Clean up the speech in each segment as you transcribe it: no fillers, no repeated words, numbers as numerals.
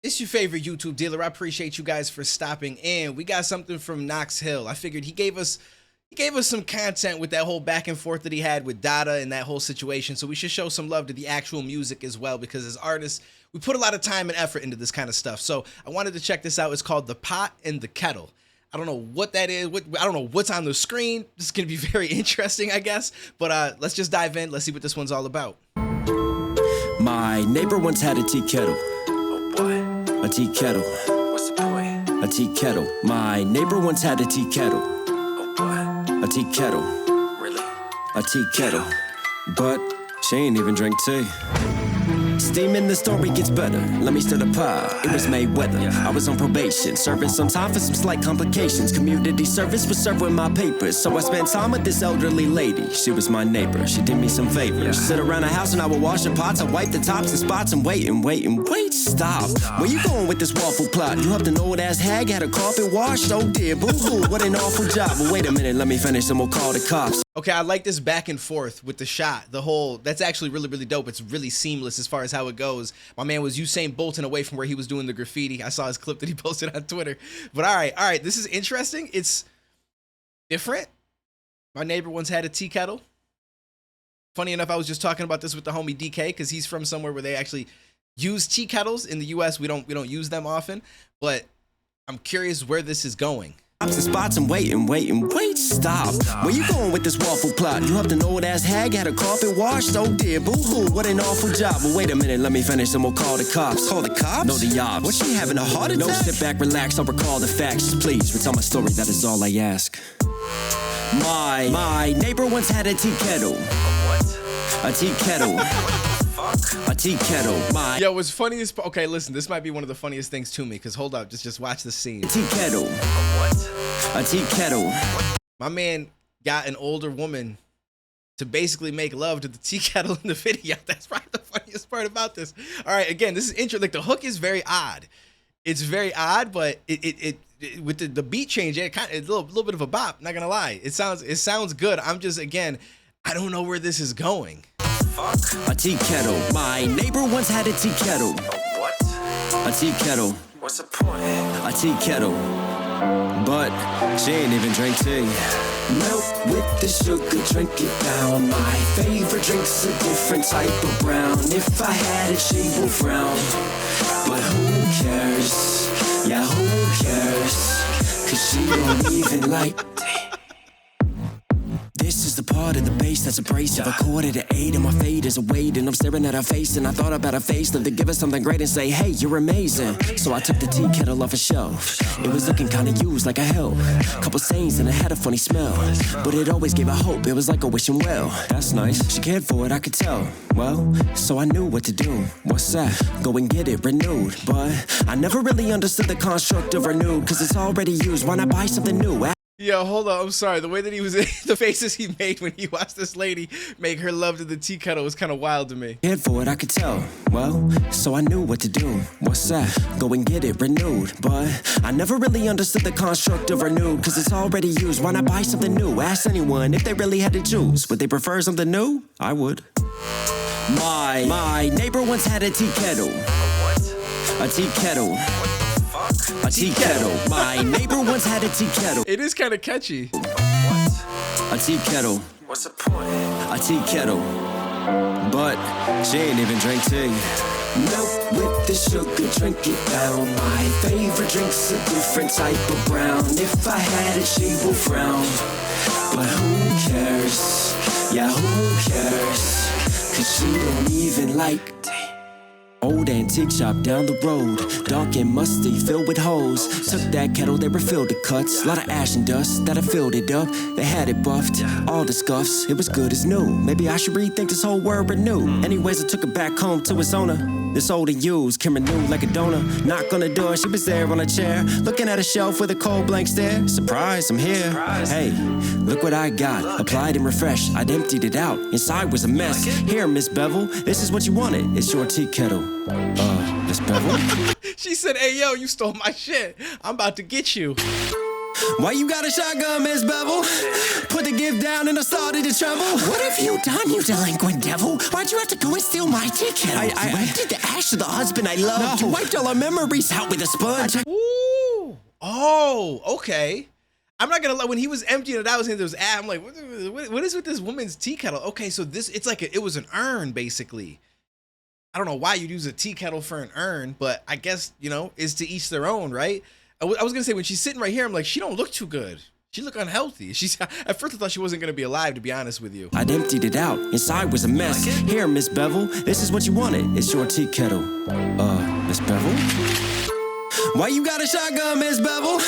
It's your favorite YouTube dealer. I appreciate you guys for stopping in. We got something from Knox Hill. I figured he gave us some content with that whole back and forth that he had with Dada and that whole situation. So we should show some love to the actual music as well, because as artists, we put a lot of time and effort into this kind of stuff. So I wanted to check this out. It's called The Pot and the Kettle. I don't know what that is. I don't know what's on the screen. This is going to be very interesting, I guess. But let's just dive in. Let's see what this one's all about. My neighbor once had a tea kettle. What? A tea kettle. What's the point? A tea kettle. My neighbor once had a tea kettle. What? A tea kettle. Really? A tea kettle. But she ain't even drink tea. Steaming, the story gets better. Let me stir the pot. It was Mayweather. I was on probation, serving some time for some slight complications. Community service was served with my papers, so I spent time with this elderly lady. She was my neighbor. She did me some favors. Sit around the house and I would wash the pots. I wipe the tops and spots and wait and wait and wait. Stop. Where you going with this waffle plot? You helped an old ass hag had a carpet washed. Oh dear, boo hoo. What an awful job. But wait a minute, let me finish and we'll call the cops. Okay, I like this back and forth with the shot. That's actually really, really dope. It's really seamless as far as how it goes. My man was Usain Bolting away from where he was doing the graffiti. I saw his clip that he posted on Twitter. But all right, this is interesting. It's different. My neighbor once had a tea kettle. Funny enough, I was just talking about this with the homie DK because he's from somewhere where they actually use tea kettles. In the US, we don't use them often. But I'm curious where this is going. And spots and wait and wait and wait. Stop. Where you going with this waffle plot? You helped an old ass hag had a carpet washed. Oh dear, boo hoo. What an awful job. But wait a minute, let me finish and we'll call the cops. Call the cops? No, the ops. Was she having a heart attack? No, sit back, relax. I'll recall the facts. Just please retell my story. That is all I ask. My neighbor once had a tea kettle. What? A tea kettle. A tea kettle. Yo, what's funny is, okay, listen, this might be one of the funniest things to me, because hold up, just watch the scene. Tea kettle. What? A tea kettle. My man got an older woman to basically make love to the tea kettle in the video. That's probably the funniest part about this. All right, again, this is interesting. Like, the hook is very odd. It's very odd, but it with the beat change, it's a little bit of a bop. Not gonna lie, it sounds good. I'm just, again, I don't know where this is going. A tea kettle. My neighbor once had a tea kettle. What? A tea kettle. What's the point? A tea kettle. But she ain't even drink tea. Milk with the sugar, drink it down. My favorite drink's a different type of brown. If I had it, she would frown. But who cares? Yeah, who cares? Cause she don't even like tea. This is the part of the bass that's abrasive. A quarter to 8 and my fade is a weight. And I'm staring at her face and I thought about her facelift to give her something great and say, hey, you're amazing. So I took the tea kettle off a shelf. It was looking kinda used like a help. Couple stains and it had a funny smell. But it always gave her hope, it was like a wishing well. That's nice, she cared for it, I could tell. Well, so I knew what to do. What's that? Go and get it renewed. But I never really understood the construct of renewed. Cause it's already used, why not buy something new? Yo, hold on. I'm sorry. The way that he was, the faces he made when he watched this lady make her love to the tea kettle was kind of wild to me. Cared for it, I could tell. Well, so I knew what to do. What's that? Go and get it renewed. But I never really understood the construct of renewed. Cause it's already used. Why not buy something new? Ask anyone if they really had to choose. Would they prefer something new? I would. My neighbor once had a tea kettle. What? A tea kettle. A tea kettle. My neighbor once had a tea kettle. It is kind of catchy. What? A tea kettle. What's the point? A tea kettle. But she ain't even drink tea. Milk with the sugar, drink it down. My favorite drink's a different type of brown. If I had it, she would frown. But who cares? Yeah, who cares? Cause she don't even like tea. Old antique shop down the road, dark and musty, filled with holes. Took that kettle, they refilled the cuts. Lot of ash and dust, that I filled it up. They had it buffed, all the scuffs, it was good as new. Maybe I should rethink this whole word renew. Anyways, I took it back home to its owner. This old and used, came renewed like a donor. Knock on the door, she was there on a chair, looking at a shelf with a cold blank stare. Surprise, I'm here. Hey, look what I got. Applied and refreshed, I'd emptied it out. Inside was a mess. Here, Miss Bevel, this is what you wanted. It's your tea kettle. Miss Bevel? She said, hey, yo, you stole my shit. I'm about to get you. Why you got a shotgun, Miss Bevel? Put the gift down and I started to tremble. What have you done, you delinquent devil? Why'd you have to go and steal my tea kettle? You emptied the ash of the husband I loved. You wiped all our memories out with a sponge. Ooh. Oh, okay. I'm not gonna lie. When he was emptying it out, there was I'm like, what is with this woman's tea kettle? Okay, so it's like it was an urn, basically. I don't know why you'd use a tea kettle for an urn, but I guess, you know, is to each their own, right? I was gonna say, when she's sitting right here, I'm like, she don't look too good. She look unhealthy. At first I thought she wasn't gonna be alive, to be honest with you. I'd emptied it out. Inside was a mess. Here, Miss Bevel, this is what you wanted. It's your tea kettle. Miss Bevel? Why you got a shotgun, Miss Bevel?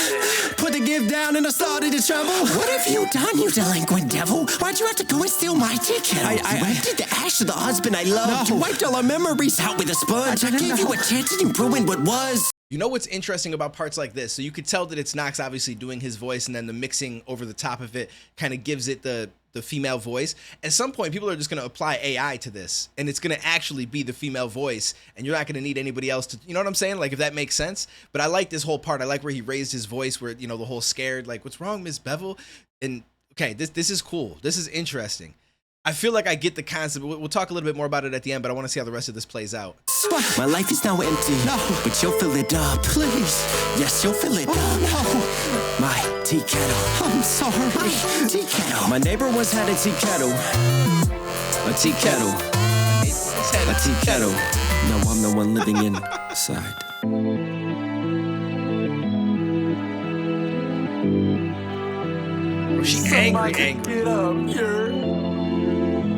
Put the gift down and I started to tremble. What have you done, you delinquent devil? Why'd you have to go and steal my tea kettle? You emptied the ash of the husband I loved. You wiped all our memories out with a sponge. I gave you a chance and you ruined what was. You know what's interesting about parts like this? So you could tell that it's Knox obviously doing his voice, and then the mixing over the top of it kind of gives it the female voice. At some point, people are just going to apply AI to this, and it's going to actually be the female voice, and you're not going to need anybody else to, you know what I'm saying? Like, if that makes sense. But I like this whole part. I like where he raised his voice, where, you know, the whole scared, like, what's wrong, Miss Bevel? And okay, this is cool. This is interesting. I feel like I get the concept. We'll talk a little bit more about it at the end, but I want to see how the rest of this plays out. My life is now empty. No. But you'll fill it up. Please. Yes, you'll fill it up. No. My tea kettle. I'm sorry. My tea kettle. My neighbor once had a tea kettle. A tea kettle. A tea kettle. No, I'm the one living inside. Oh, she angry. Get up here.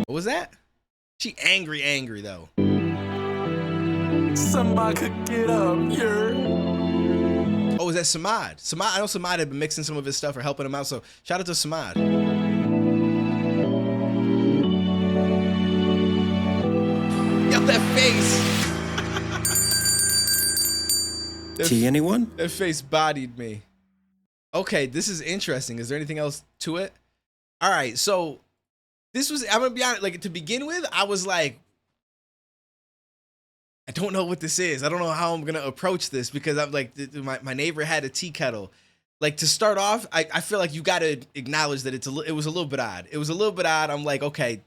What was that? She angry though. Somebody could get up here. Oh, is that Samad? I know Samad had been mixing some of his stuff or helping him out, so shout out to Samad. Yo, that face. Tea, anyone? That face bodied me. Okay, this is interesting. Is there anything else to it? All right, so this was, I'm gonna be honest, like, to begin with, I was like, I don't know what this is. I don't know how I'm gonna approach this, because I'm like, my neighbor had a tea kettle. Like, to start off, I feel like you gotta acknowledge that it was a little bit odd. It was a little bit odd. I'm like, okay,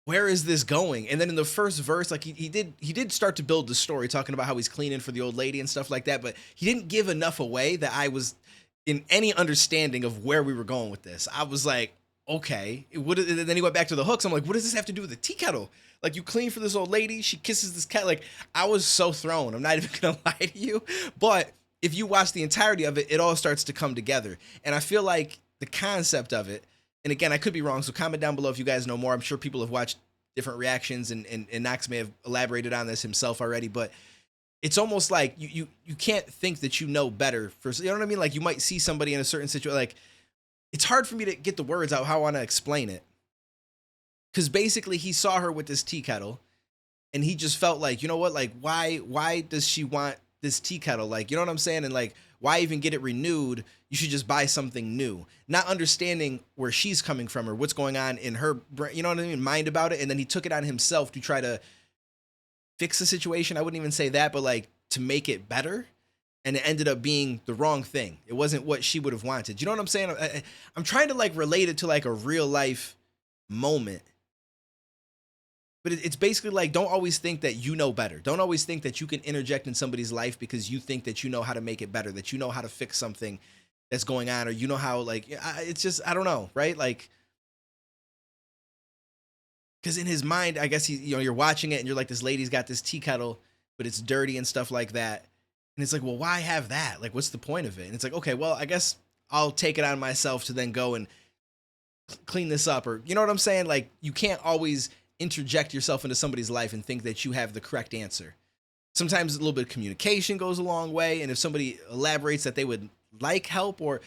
where is this going? And then in the first verse, like, he did start to build the story, talking about how he's cleaning for the old lady and stuff like that, but he didn't give enough away that I was in any understanding of where we were going with this. I was like, okay. Then he went back to the hooks. I'm like, what does this have to do with the tea kettle? Like, you clean for this old lady, she kisses this cat. Like, I was so thrown. I'm not even gonna lie to you. But if you watch the entirety of it, it all starts to come together. And I feel like the concept of it, and again, I could be wrong, so comment down below if you guys know more. I'm sure people have watched different reactions, and Knox may have elaborated on this himself already, but it's almost like you can't think that you know better. You know what I mean? Like, you might see somebody in a certain situation, like, it's hard for me to get the words out how I want to explain it. Because basically he saw her with this tea kettle, and he just felt like, you know what, like, why does she want this tea kettle? Like, you know what I'm saying? And like, why even get it renewed? You should just buy something new. Not understanding where she's coming from or what's going on in her brain, you know what I mean, mind about it. And then he took it on himself to try to fix the situation. I wouldn't even say that, but like, to make it better. And it ended up being the wrong thing. It wasn't what she would have wanted. You know what I'm saying? I'm trying to like relate it to like a real life moment. But it's basically like, don't always think that you know better. Don't always think that you can interject in somebody's life because you think that you know how to make it better, that you know how to fix something that's going on, or you know how, like, it's just, I don't know, right? Like, because in his mind, I guess you're watching it and you're like, this lady's got this tea kettle, but it's dirty and stuff like that. And it's like, well, why have that? Like, what's the point of it? And it's like, okay, well, I guess I'll take it on myself to then go and clean this up, or, you know what I'm saying? Like, you can't always interject yourself into somebody's life and think that you have the correct answer. Sometimes a little bit of communication goes a long way. And if somebody elaborates that they would like help, or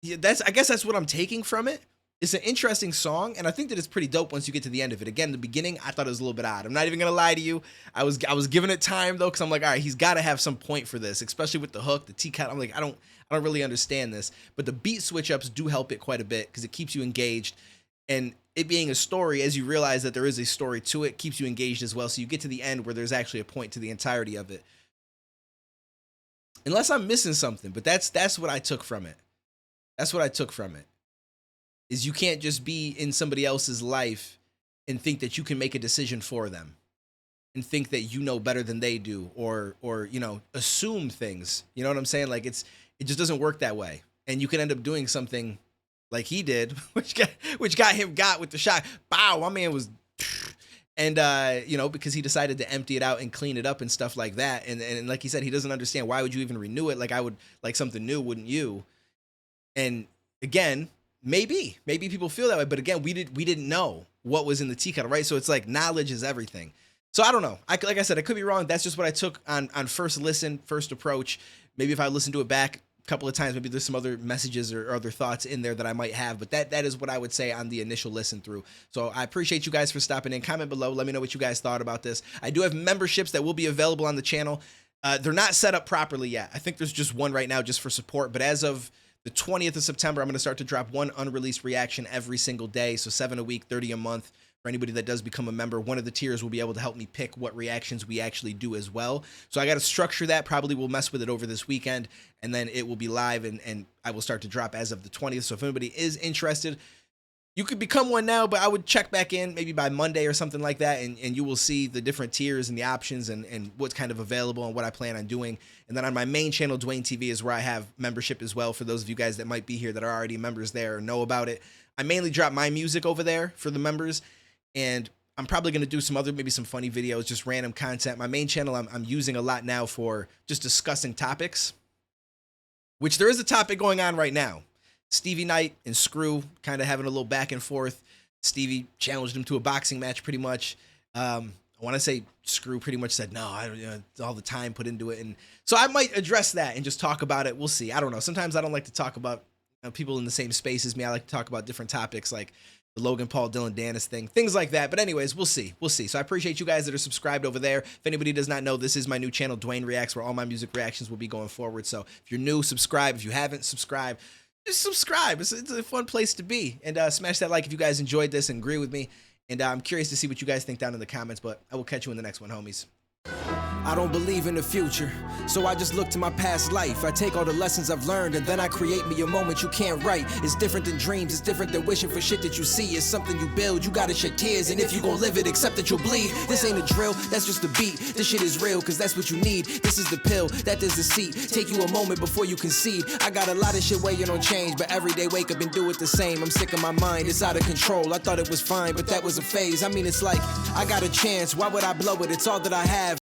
I guess that's what I'm taking from it. It's an interesting song, and I think that it's pretty dope once you get to the end of it. Again, the beginning, I thought it was a little bit odd. I'm not even gonna lie to you. I was giving it time though, because I'm like, all right, he's got to have some point for this, especially with the hook, the tea kettle. I'm like, I don't really understand this, but the beat switch ups do help it quite a bit because it keeps you engaged, and it being a story, as you realize that there is a story to it, keeps you engaged as well. So you get to the end where there's actually a point to the entirety of it. Unless I'm missing something, but that's what I took from it. That's what I took from it. Is you can't just be in somebody else's life and think that you can make a decision for them and think that you know better than they do, or you know, assume things. You know what I'm saying? Like it just doesn't work that way. And you can end up doing something like he did, which got him with the shot. Bow, my man was, and you know, because he decided to empty it out and clean it up and stuff like that. And like he said, he doesn't understand, why would you even renew it? Like, I would like something new, wouldn't you? And again, maybe people feel that way, but again, we didn't know what was in the tea kettle, right? So it's like, knowledge is everything. So I don't know. Like I said, I could be wrong. That's just what I took on first listen, first approach. Maybe if I listen to it back a couple of times, maybe there's some other messages or other thoughts in there that I might have. But that is what I would say on the initial listen through. So I appreciate you guys for stopping in. Comment below. Let me know what you guys thought about this. I do have memberships that will be available on the channel. They're not set up properly yet. I think there's just one right now just for support. But as of the 20th of September, I'm going to start to drop one unreleased reaction every single day. So 7 a week, 30 a month. For anybody that does become a member, one of the tiers will be able to help me pick what reactions we actually do as well. So I got to structure that. Probably will mess with it over this weekend, and then it will be live, and I will start to drop as of the 20th. So if anybody is interested, you could become one now, but I would check back in maybe by Monday or something like that, and you will see the different tiers and the options and what's kind of available and what I plan on doing. And then on my main channel, Duane TV, is where I have membership as well for those of you guys that might be here that are already members there or know about it. I mainly drop my music over there for the members, and I'm probably going to do some other, maybe some funny videos, just random content. My main channel I'm using a lot now for just discussing topics, which there is a topic going on right now. Stevie Knight and Screw kind of having a little back and forth. Stevie challenged him to a boxing match pretty much. I want to say Screw pretty much said, no, I don't, you know, all the time put into it. And so I might address that and just talk about it. We'll see. I don't know. Sometimes I don't like to talk about people in the same space as me. I like to talk about different topics, like the Logan Paul, Dylan Duanes thing, things like that. But anyways, we'll see. We'll see. So I appreciate you guys that are subscribed over there. If anybody does not know, this is my new channel, Duane Reacts, where all my music reactions will be going forward. So if you're new, subscribe. If you haven't subscribed, just subscribe. It's a fun place to be. And smash that like if you guys enjoyed this and agree with me. And I'm curious to see what you guys think down in the comments. But I will catch you in the next one, homies. I don't believe in the future, so I just look to my past life. I take all the lessons I've learned and then I create me a moment you can't write. It's different than dreams, it's different than wishing for shit that you see. It's something you build, you gotta shed tears, and if you gon' live it, accept that you'll bleed. This ain't a drill, that's just a beat. This shit is real, cause that's what you need. This is the pill, that is the seat. Take you a moment before you concede. I got a lot of shit waiting on change, but every day wake up and do it the same. I'm sick of my mind, it's out of control. I thought it was fine, but that was a phase. I mean, it's like, I got a chance, why would I blow it? It's all that I have.